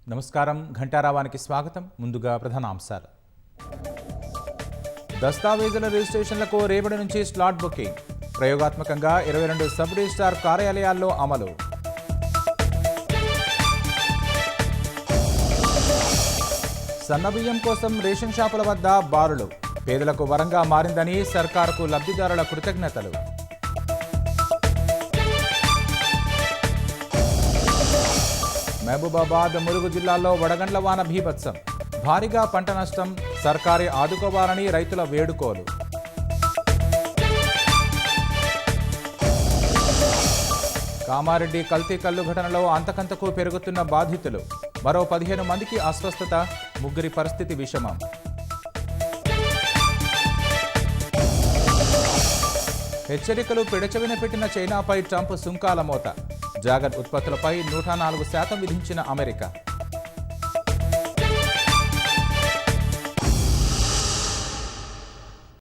నమస్కారం ఘంటారావానికి స్వాగతం. ముందుగా ప్రధానాంశాలు. దస్తావేజుల రిజిస్ట్రేషన్లకు రేపటి నుంచి స్లాట్ బుకింగ్. ప్రయోగాత్మకంగా 22 సబ్ రిజిస్ట్రార్ కార్యాలయాల్లో అమలు. సన్నబియ్యం కోసం రేషన్ షాపుల వద్ద బారులు. పేదలకు వరంగా మారిందని సర్కారుకు లబ్ధిదారుల కృతజ్ఞతలు. మహబూబాబాద్, ములుగు జిల్లాల్లో వడగండ్ల వాన బీభత్సం. భారీగా పంట నష్టం. సర్కారే ఆదుకోవాలని రైతుల వేడుకోలు. కామారెడ్డి కల్తీ కల్లు ఘటనలో అంతకంతకు పెరుగుతున్న బాధితులు. మరో 15 మందికి అస్వస్థత. ముగ్గురి పరిస్థితి విషమం. హెచ్చరికలు పెడచెవిన పెట్టిన చైనాపై ట్రంప్ సుంకాల మోత. జాగర్ ఉత్పత్తులపై 104% విధించిన అమెరికా.